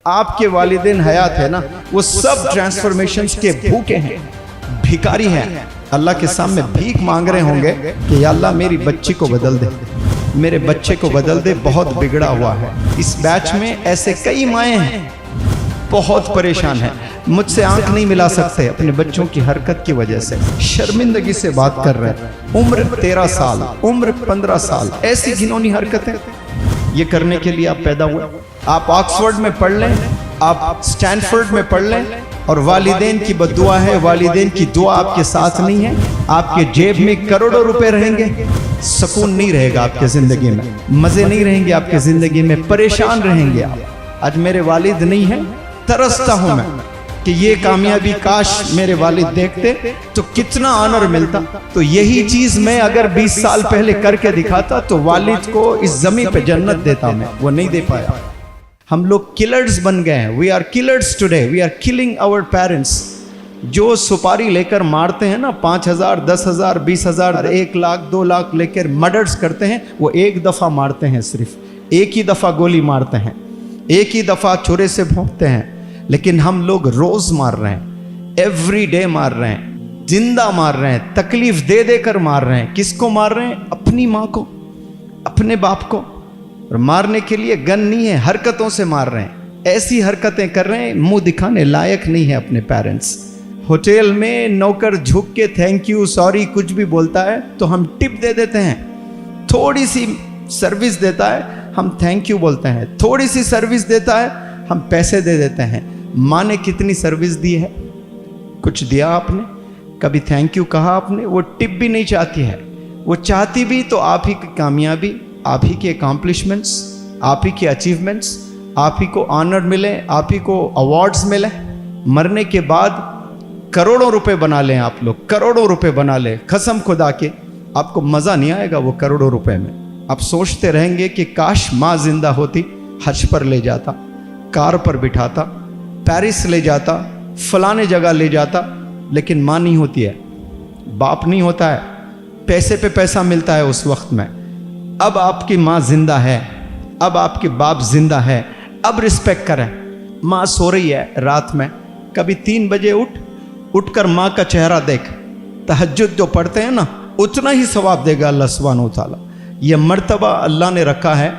آپ کے والدین حیات ہے نا، وہ سب ٹرانسفارمیشنز کے بھوکے ہیں، بھکاری ہیں، اللہ کے سامنے بھیک مانگ رہے ہوں گے کہ یا اللہ میری بچی کو بدل دے، میرے بچے کو بدل دے، بہت بگڑا ہوا ہے۔ اس بیچ میں ایسے کئی مائیں ہیں بہت پریشان ہیں، مجھ سے آنکھ نہیں ملا سکتے اپنے بچوں کی حرکت کی وجہ سے، شرمندگی سے بات کر رہے ہیں، عمر 13 سال، عمر 15 سال، ایسی گھنونی حرکتیں یہ کرنے کے لیے آپ پیدا ہوئے۔ آپ آکسفورڈ میں پڑھ لیں، آپ سٹینفورڈ میں پڑھ لیں، اور والدین کی بد دعا ہے، والدین کی دعا آپ کے ساتھ نہیں ہے، آپ کے جیب میں کروڑوں روپے رہیں گے، سکون نہیں رہے گا آپ کے زندگی میں، مزے نہیں رہیں گے آپ کے زندگی میں، پریشان رہیں گے آپ۔ آج میرے والد نہیں ہیں، ترستا ہوں میں کہ یہ کامیابی کاش میرے والد دیکھتے تو کتنا آنر ملتا۔ تو یہی چیز میں اگر 20 سال پہلے کر کے دکھاتا تو والد کو اس زمین پہ جنت دیتا میں، وہ نہیں دے پایا۔ ہم لوگ کلرز بن گئے ہیں، we are killers today, we are killing our parents. جو سپاری لے کر مارتے ہیں نا، 5,000 10,000 20,000 1 لاکھ 2 لاکھ لے کر مرڈرز کرتے ہیں، وہ ایک دفعہ مارتے ہیں، صرف ایک ہی دفعہ گولی مارتے ہیں، ایک ہی دفعہ چھرے سے بھونکتے ہیں، لیکن ہم لوگ روز مار رہے ہیں، ایوری ڈے مار رہے ہیں، زندہ مار رہے ہیں، تکلیف دے دے کر مار رہے ہیں۔ کس کو مار رہے ہیں؟ اپنی ماں کو، اپنے باپ کو، اور مارنے کے لیے گن نہیں ہے، حرکتوں سے مار رہے ہیں، ایسی حرکتیں کر رہے ہیں، منہ دکھانے لائق نہیں ہے اپنے پیرنٹس۔ ہوٹل میں نوکر جھک کے تھینک یو سوری کچھ بھی بولتا ہے تو ہم ٹپ دے دیتے ہیں، تھوڑی سی سروس دیتا ہے ہم تھینک یو بولتے ہیں، تھوڑی سی سروس دیتا ہے ہم پیسے دے دیتے ہیں۔ ماں نے کتنی سروس دی ہے؟ کچھ دیا آپ نے؟ کبھی تھینک یو کہا آپ نے؟ وہ ٹپ بھی نہیں چاہتی ہے، وہ چاہتی بھی تو آپ ہی کی کامیابی، آپ ہی کے اکامپلشمنٹس، آپ ہی کے اچیومنٹس، آپ ہی کو آنر ملے، آپ ہی کو ایوارڈز ملے۔ مرنے کے بعد کروڑوں روپے بنا لیں آپ لوگ، کروڑوں روپے بنا لیں، قسم خدا کے آپ کو مزہ نہیں آئے گا وہ کروڑوں روپے میں۔ آپ سوچتے رہیں گے کہ کاش ماں زندہ ہوتی، حج پر لے جاتا، کار پر بٹھاتا، پیرس لے جاتا، فلانے جگہ لے جاتا، لیکن ماں نہیں ہوتی ہے، باپ نہیں ہوتا ہے، پیسے پہ پیسہ ملتا ہے اس وقت میں۔ اب آپ کی ماں زندہ ہے، اب آپ کے باپ زندہ ہے، اب رسپیکٹ کریں۔ ماں سو رہی ہے رات میں، کبھی 3 بجے اٹھ کر ماں کا چہرہ دیکھ، تہجد جو پڑھتے ہیں نا اتنا ہی ثواب دے گا اللہ سبحانہ و تعالیٰ۔ یہ مرتبہ اللہ نے رکھا ہے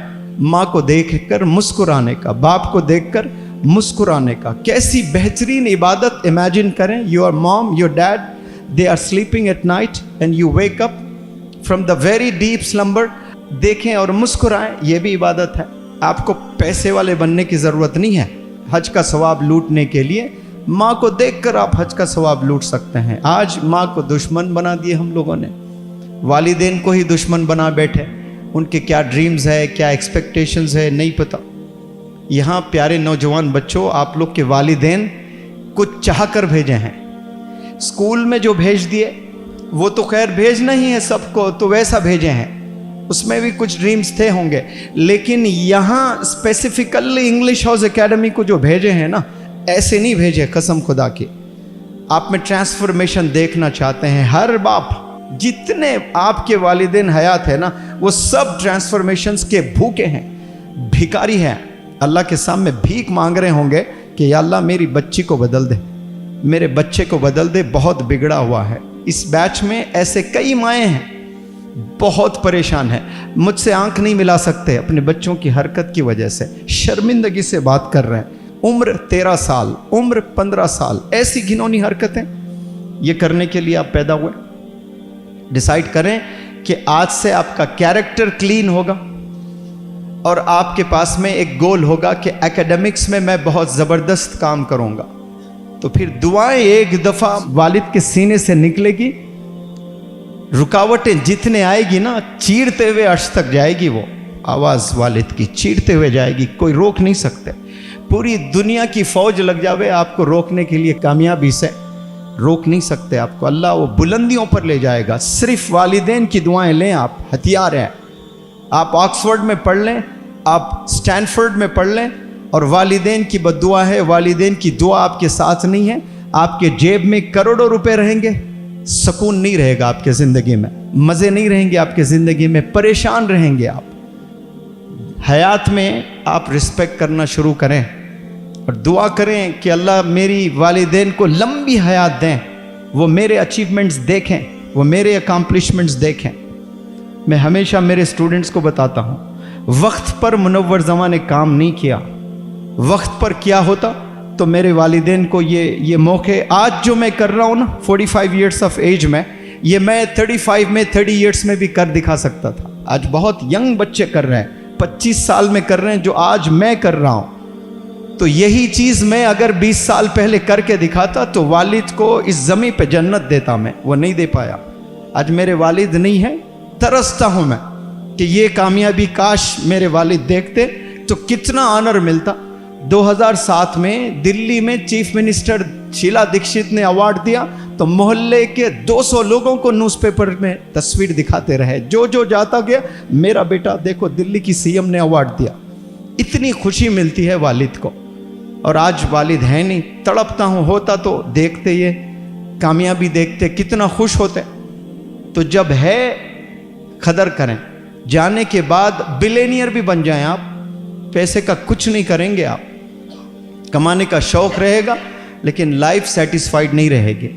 ماں کو دیکھ کر مسکرانے کا، باپ کو دیکھ کر مسکرانے کا۔ کیسی بہترین عبادت امیجن کریں، your mom your dad they are sleeping at night and you wake up from the very deep slumber, دیکھیں اور مسکرائیں، یہ بھی عبادت ہے۔ آپ کو پیسے والے بننے کی ضرورت نہیں ہے حج کا ثواب لوٹنے کے لیے، ماں کو دیکھ کر آپ حج کا ثواب لوٹ سکتے ہیں۔ آج ماں کو دشمن بنا دیے ہم لوگوں نے، والدین کو ہی دشمن بنا بیٹھے، ان کے کیا ڈریمز ہے، کیا ایکسپیکٹیشنز ہے نہیں پتہ۔ یہاں پیارے نوجوان بچوں، آپ لوگ کے والدین کچھ چاہ کر بھیجے ہیں، اسکول میں جو بھیج دیے وہ تو خیر بھیجنا ہی ہے سب کو، تو ویسا بھیجے ہیں، اس میں بھی کچھ ڈریمز تھے ہوں گے، لیکن یہاں اسپیسیفکلی انگلش ہاؤس اکیڈمی کو جو بھیجے ہیں نا، ایسے نہیں بھیجے، قسم خدا کی۔ آپ میں ٹرانسفارمیشن دیکھنا چاہتے ہیں، ہر باپ جتنے آپ کے والدین حیات ہے نا، وہ سب ٹرانسفارمیشنز کے بھوکے ہیں، بھکاری ہیں، اللہ کے سامنے بھیک مانگ رہے ہوں گے کہ یا اللہ میری بچی کو بدل دے، میرے بچے کو بدل دے، بہت بگڑا ہوا ہے۔ اس بیچ میں ایسے کئی مائیں ہیں بہت پریشان ہیں، مجھ سے آنکھ نہیں ملا سکتے اپنے بچوں کی حرکت کی وجہ سے، شرمندگی سے بات کر رہے ہیں۔ عمر 13 سال، عمر 15 سال، ایسی گھنونی حرکتیں یہ کرنے کے لیے آپ پیدا ہوئے۔ ڈیسائیڈ کریں کہ آج سے آپ کا کیریکٹر کلین ہوگا، اور آپ کے پاس میں ایک گول ہوگا کہ ایکیڈمکس میں میں بہت زبردست کام کروں گا، تو پھر دعائیں ایک دفعہ والد کے سینے سے نکلے گی، رکاوٹیں جتنے آئے گی نا، چیرتے ہوئے عرش تک جائے گی، وہ آواز والد کی چیرتے ہوئے جائے گی، کوئی روک نہیں سکتے۔ پوری دنیا کی فوج لگ جاوے آپ کو روکنے کے لیے، کامیابی سے روک نہیں سکتے آپ کو، اللہ وہ بلندیوں پر لے جائے گا۔ صرف والدین کی دعائیں لیں، آپ ہتھیار ہیں۔ آپ آکسفورڈ میں پڑھ لیں، آپ سٹینفورڈ میں پڑھ لیں، اور والدین کی بد دعا ہے، والدین کی دعا آپ کے ساتھ نہیں ہے، آپ کے جیب میں کروڑوں روپے رہیں گے، سکون نہیں رہے گا آپ کے زندگی میں، مزے نہیں رہیں گے آپ کے زندگی میں، پریشان رہیں گے آپ۔ حیات میں آپ رسپیکٹ کرنا شروع کریں، اور دعا کریں کہ اللہ میری والدین کو لمبی حیات دیں، وہ میرے اچیومنٹس دیکھیں، وہ میرے اکامپلشمنٹس دیکھیں۔ میں ہمیشہ میرے اسٹوڈنٹس کو بتاتا ہوں، وقت پر منور زماں نے کام نہیں کیا، وقت پر کیا ہوتا تو میرے والدین کو یہ موقع آج جو میں کر رہا ہوں نا 45 ایئرس آف ایج میں، یہ میں 35 میں 30 ایئرس میں بھی کر دکھا سکتا تھا۔ آج بہت ینگ بچے کر رہے ہیں، 25 سال میں کر رہے ہیں جو آج میں کر رہا ہوں۔ تو یہی چیز میں اگر 20 سال پہلے کر کے دکھاتا تو والد کو اس زمین پہ جنت دیتا میں، وہ نہیں دے پایا۔ آج میرے والد نہیں ہیں، ترستا ہوں میں کہ یہ کامیابی کاش میرے والد دیکھتے تو کتنا آنر ملتا۔ 2007 میں دلی میں چیف منسٹر شیلا دکشت نے ایوارڈ دیا تو محلے کے 200 لوگوں کو نیوز پیپر میں تصویر دکھاتے رہے، جو جاتا گیا میرا بیٹا دیکھو دلی کی سی ایم نے ایوارڈ دیا۔ اتنی خوشی ملتی ہے والد کو، اور آج والد ہے نہیں، تڑپتا ہوں، ہوتا تو دیکھتے یہ کامیابی دیکھتے کتنا خوش ہوتے۔ تو جب ہے قدر کریں، جانے کے بعد بلینئر بھی بن جائیں آپ، پیسے کا کچھ نہیں کریں گے آپ، کمانے کا شوق رہے گا لیکن لائف سیٹسفائیڈ نہیں رہے گی۔